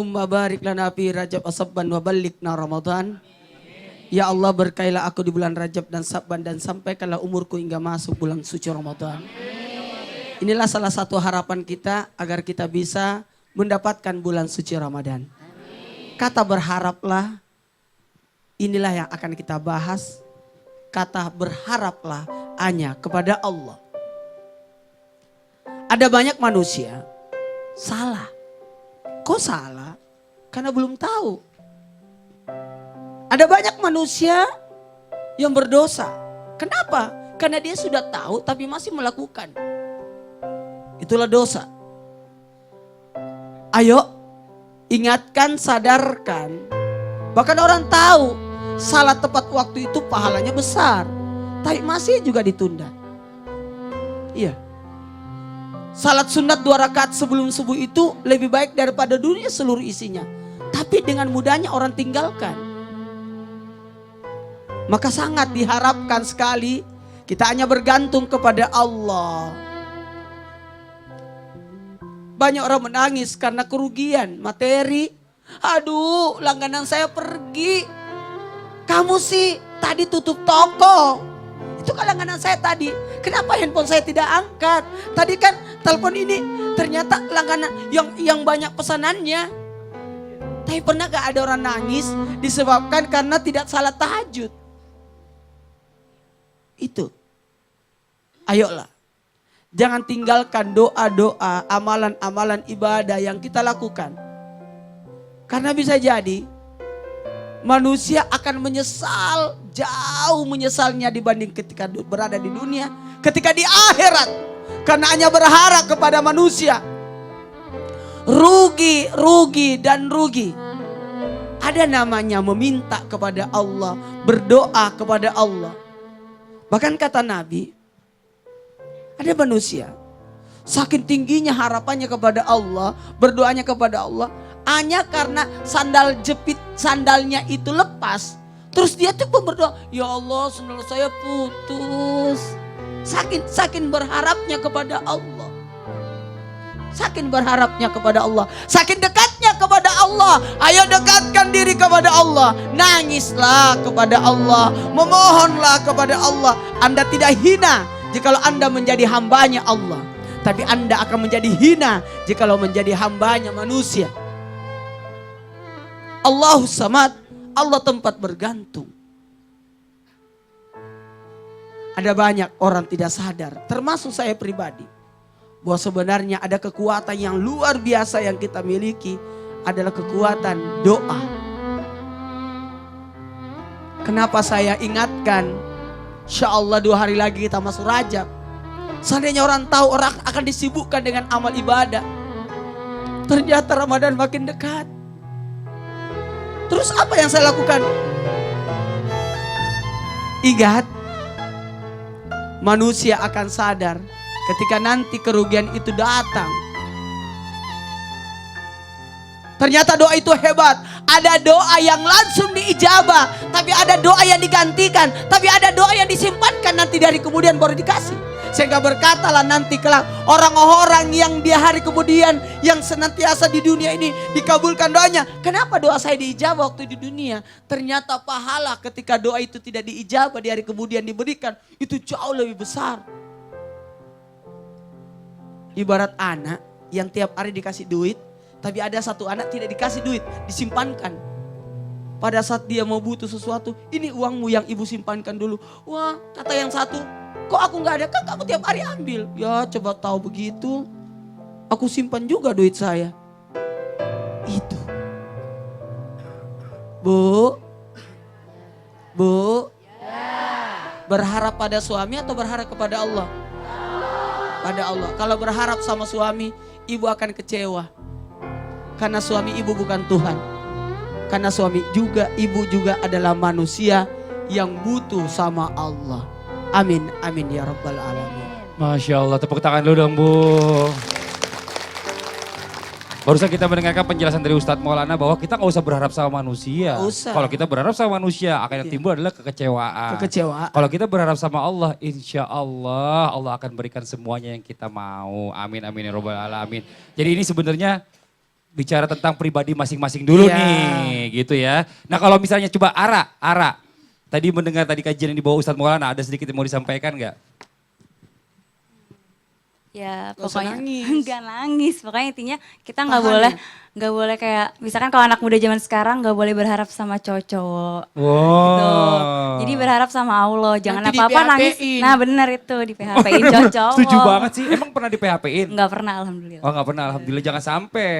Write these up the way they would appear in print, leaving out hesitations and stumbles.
Allahumma barik lana fi Rajab wa Sabban wa ballighna Ramadan. Ya Allah, berkailah aku di bulan Rajab dan Sabban dan sampaikanlah umurku hingga masuk bulan suci Ramadan. Inilah salah satu harapan kita agar kita bisa mendapatkan bulan suci Ramadan. Kata berharaplah, inilah yang akan kita bahas. Kata berharaplah hanya kepada Allah. Ada banyak manusia salah. Kok salah? Karena belum tahu. Ada banyak manusia yang berdosa. Kenapa? Karena dia sudah tahu tapi masih melakukan. Itulah dosa. Ayo, ingatkan, sadarkan. Bahkan orang tahu salat tepat waktu itu pahalanya besar. Tapi masih juga ditunda. Iya. Salat sunat 2 rakaat sebelum subuh itu lebih baik daripada dunia seluruh isinya. Tapi dengan mudahnya orang tinggalkan. Maka sangat diharapkan sekali kita hanya bergantung kepada Allah. Banyak orang menangis karena kerugian materi. Aduh, langganan saya pergi. Kamu sih tadi tutup toko. Itu kan langganan saya tadi. Kenapa handphone saya tidak angkat? Tadi kan telepon ini ternyata langganan yang banyak pesanannya. Tapi pernah gak ada orang nangis disebabkan karena tidak salat tahajud? Itu. Ayolah. Jangan tinggalkan doa-doa, amalan-amalan ibadah yang kita lakukan. Karena bisa jadi manusia akan menyesal, jauh menyesalnya dibanding ketika berada di dunia. Ketika di akhirat, karena hanya berharap kepada manusia. Rugi, rugi, dan rugi. Ada namanya meminta kepada Allah, berdoa kepada Allah. Bahkan kata Nabi, ada manusia saking tingginya harapannya kepada Allah, berdoanya kepada Allah, hanya karena sandal jepit sandalnya itu lepas. Terus dia tuh berdoa, ya Allah sandal saya putus. Saking berharapnya kepada Allah. Saking berharapnya kepada Allah. Saking dekatnya kepada Allah. Ayo dekatkan diri kepada Allah. Nangislah kepada Allah. Memohonlah kepada Allah. Anda tidak hina jikalau Anda menjadi hambanya Allah. Tapi Anda akan menjadi hina jikalau menjadi hambanya manusia. Allahu Samad. Allah tempat bergantung. Ada banyak orang tidak sadar, termasuk saya pribadi, bahwa sebenarnya ada kekuatan yang luar biasa yang kita miliki, adalah kekuatan doa. Kenapa saya ingatkan? Insya Allah 2 hari lagi kita masuk Rajab. Seandainya orang tahu, orang akan disibukkan dengan amal ibadah. Ternyata Ramadan makin dekat. Terus apa yang saya lakukan? Ingat, manusia akan sadar ketika nanti kerugian itu datang. Ternyata doa itu hebat. Ada doa yang langsung diijabah, tapi ada doa yang digantikan, tapi ada doa yang disimpankan nanti dari kemudian baru dikasih. Sehingga berkatalah nanti kelak orang-orang yang di hari kemudian yang senantiasa di dunia ini dikabulkan doanya. Kenapa doa saya diijabah waktu di dunia? Ternyata pahala ketika doa itu tidak diijabah di hari kemudian diberikan, itu jauh lebih besar. Ibarat anak yang tiap hari dikasih duit, tapi ada satu anak tidak dikasih duit, disimpankan. Pada saat dia mau butuh sesuatu, ini uangmu yang ibu simpankan dulu. Wah, kata yang satu, kok aku gak ada? Kan kamu tiap hari ambil. Ya coba tahu begitu, aku simpan juga duit saya. Itu. Bu, berharap pada suami atau berharap kepada Allah? Pada Allah. Kalau berharap sama suami, ibu akan kecewa. Karena suami ibu bukan Tuhan. Karena suami juga, ibu juga adalah manusia yang butuh sama Allah. Amin, amin ya rabbal alamin. Masya Allah, tepuk tangan dulu dong Bu. Barusan kita mendengarkan penjelasan dari Ustadz Maulana bahwa kita gak usah berharap sama manusia. Kalau kita berharap sama manusia, akan yang timbul adalah kekecewaan. Kalau kita berharap sama Allah, insya Allah, Allah akan berikan semuanya yang kita mau. Amin, amin ya rabbal alamin. Jadi ini sebenarnya bicara tentang pribadi masing-masing dulu nih gitu ya. Nah kalau misalnya coba Ara. Tadi mendengar tadi kajian yang dibawa Ustadz Maulana, ada sedikit yang mau disampaikan nggak? Ya Gak usah pokoknya nangis. nggak nangis. Pokoknya intinya kita nggak boleh kayak misalkan kalau anak muda zaman sekarang nggak boleh berharap sama cowok-cowok. Gitu. Jadi berharap sama Allah, jangan Nanti apa-apa nangis. di-PHP-in. Nah bener itu di PHP-in cowok. Setuju banget sih, emang pernah di PHP-in? Nggak pernah alhamdulillah. Oh nggak pernah, alhamdulillah jangan sampai.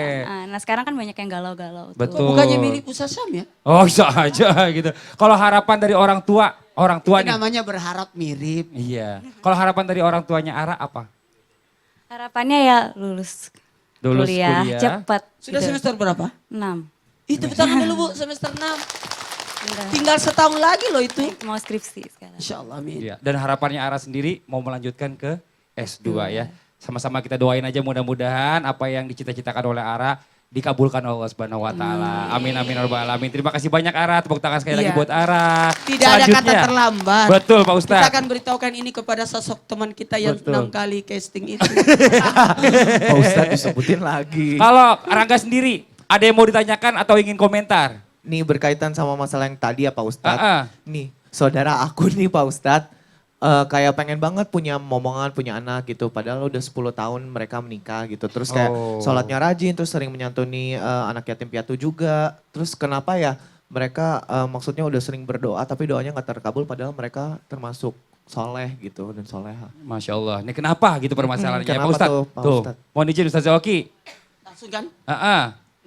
Nah sekarang kan banyak yang galau-galau. Betul. Kok bukannya mirip Ustaz Sam ya? Oh bisa aja gitu. Kalau harapan dari orang tua Itu nih. namanya berharap mirip. Iya. Kalau harapan dari orang tuanya Ara apa? Harapannya ya lulus kuliah cepat. Sudah gitu. semester berapa? 6. Itu tangan dulu Bu, semester 6. Tinggal setahun lagi loh itu. Mau skripsi sekarang. Insya Allah amin. Iya. Dan harapannya Ara sendiri mau melanjutkan ke S2 ya. Sama-sama kita doain aja mudah-mudahan apa yang dicita-citakan oleh Ara dikabulkan Allah Subhanahu wa taala. Amin amin ya rabbal alamin. Terima kasih banyak Ara, tepuk tangan sekali lagi buat Ara. Tidak ada kata terlambat. Betul Pak Ustadz. Kita akan beritahukan ini kepada sosok teman kita yang 6 kali casting itu. Pak Ustadz disebutin lagi. Kalau Rangga sendiri ada yang mau ditanyakan atau ingin komentar? Nih berkaitan sama masalah yang tadi ya Pak Ustadz. Nih saudara aku nih Pak Ustadz. Kayak pengen banget punya momongan, punya anak gitu. Padahal udah 10 tahun mereka menikah gitu. Terus kayak sholatnya rajin, terus sering menyantuni anak yatim piatu juga. Terus kenapa ya mereka maksudnya udah sering berdoa tapi doanya gak terkabul padahal mereka termasuk soleh gitu dan soleha. Masya Allah, ini kenapa gitu permasalahannya kenapa Pak Ustadz? tuh, Pak Ustadz? Mohon izin Ustadz Oki. Langsung kan?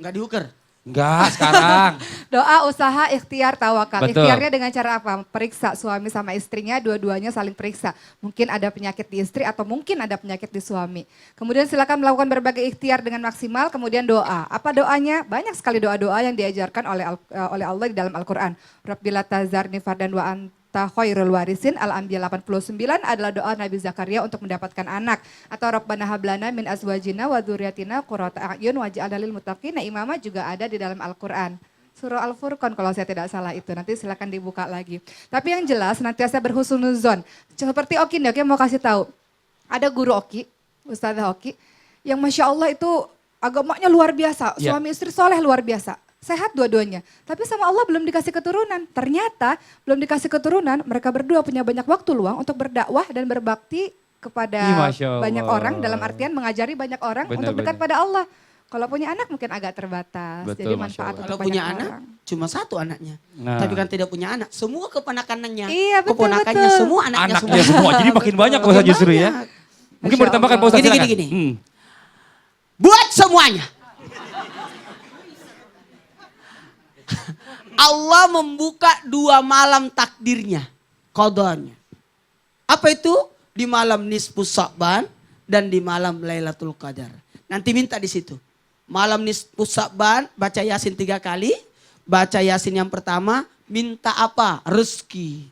Nggak diuker. Enggak, sekarang. Doa, usaha, ikhtiar, tawakal. Betul. Ikhtiarnya dengan cara apa? Periksa suami sama istrinya, dua-duanya saling periksa. Mungkin ada penyakit di istri atau mungkin ada penyakit di suami. Kemudian silakan melakukan berbagai ikhtiar dengan maksimal, kemudian doa. Apa doanya? Banyak sekali doa-doa yang diajarkan oleh Allah di dalam Al-Quran. Rabbila tazarni fardan wa anta khairul warisin. Al-Anbiya 89 adalah doa Nabi Zakaria untuk mendapatkan anak. Atau Rabbana hablana min azwajina wa dzurriyyatina qurrata a'yun waj'alna lil muttaqina imama juga ada di dalam Al-Quran. Surah Al-Furqan kalau saya tidak salah itu. Nanti silakan dibuka lagi. Tapi yang jelas nantiasa berhusnuzon. Seperti Oki nih, Oki mau kasih tahu. Ada guru Oki, Ustazah Oki, yang Masya Allah itu agamanya luar biasa. Suami istri soleh luar biasa. Sehat dua-duanya. Tapi sama Allah belum dikasih keturunan. Ternyata belum dikasih keturunan, mereka berdua punya banyak waktu luang untuk berdakwah dan berbakti kepada banyak orang. Dalam artian mengajari banyak orang untuk dekat pada Allah. Kalau punya anak mungkin agak terbatas. Betul, jadi manfaat untuk kalau banyak punya orang. anak cuma satu anaknya. Tapi kan tidak punya anak. Semua keponakanannya, Iya, betul, keponakannya betul. semua anaknya Anaknya semua, jadi makin banyak Pak Ustadz justru ya. Mungkin mau ditambahkan Pak Ustadz. Gini. Buat semuanya. Allah membuka 2 malam takdirnya, qadanya. Apa itu? Di malam nisfu Sya'ban dan di malam Lailatul Qadar. Nanti minta di situ. Malam nisfu Sya'ban baca Yasin 3 kali. Baca Yasin yang pertama minta apa? Rezeki.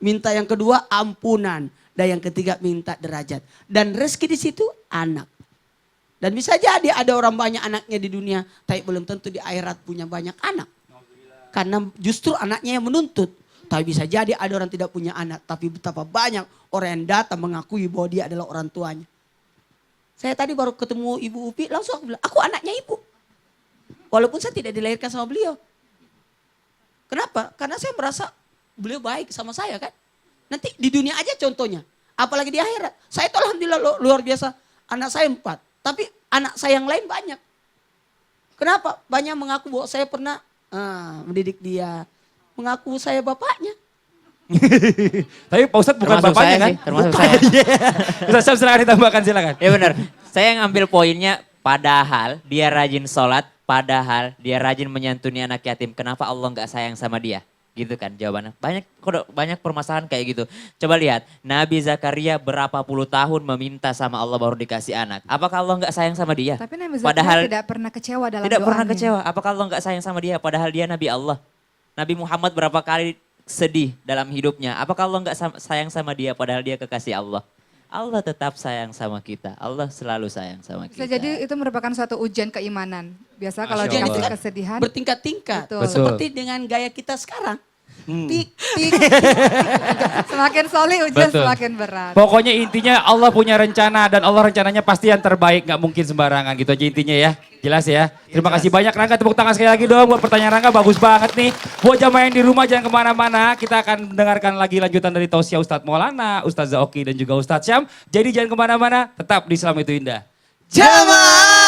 Minta yang kedua ampunan. Dan yang ketiga minta derajat. Dan rezeki di situ anak. Dan bisa jadi ada orang banyak anaknya di dunia. Tapi belum tentu di akhirat punya banyak anak. Karena justru anaknya yang menuntut. Tapi bisa jadi ada orang tidak punya anak. Tapi betapa banyak orang yang datang mengakui bahwa dia adalah orang tuanya. Saya tadi baru ketemu Ibu Upi, langsung aku bilang, aku anaknya Ibu. Walaupun saya tidak dilahirkan sama beliau. Kenapa? Karena saya merasa beliau baik sama saya kan. Nanti di dunia aja contohnya. Apalagi di akhirat. Saya itu alhamdulillah luar biasa. Anak saya 4. Tapi anak saya yang lain banyak. Kenapa? Banyak mengaku bahwa saya pernah mendidik dia. Mengaku saya bapaknya. Tapi Pak Ustadz bukan Termasuk bapaknya saya kan? sih, termasuk saya. Ustadz Syam silakan ditambahkan silakan. Ya benar. Saya ngambil poinnya padahal dia rajin sholat, padahal dia rajin menyantuni anak yatim. Kenapa Allah nggak sayang sama dia? Gitu kan jawabannya. Banyak permasalahan kayak gitu. Coba lihat, Nabi Zakaria berapa puluh tahun meminta sama Allah baru dikasih anak. Apakah Allah nggak sayang sama dia? Tapi Nabi Zakaria tidak pernah kecewa dalam tidak doanya. pernah kecewa. Apakah Allah nggak sayang sama dia? Padahal dia Nabi Allah. Nabi Muhammad berapa kali sedih dalam hidupnya. Apakah Allah nggak sayang sama dia? Padahal dia kekasih Allah. Allah tetap sayang sama kita. Allah selalu sayang sama kita. Bisa jadi itu merupakan suatu ujian keimanan. Biasa kalau Masya dikasih Allah. kesedihan. Bertingkat-tingkat. Betul. Seperti dengan gaya kita sekarang. Tik, tik. Semakin solih ujian semakin berat. Pokoknya intinya Allah punya rencana dan Allah rencananya pasti yang terbaik, nggak mungkin sembarangan gitu aja intinya ya. Jelas ya. Terima kasih banyak Rangga, tepuk tangan sekali lagi dong buat pertanyaan Rangga, bagus banget nih. Buat jamaah yang di rumah jangan kemana-mana, kita akan mendengarkan lagi lanjutan dari Tausiah Ustadz Maulana, Ustadz Oki dan juga Ustadz Syam. Jadi jangan kemana-mana, tetap di Islam itu Indah. Jamaah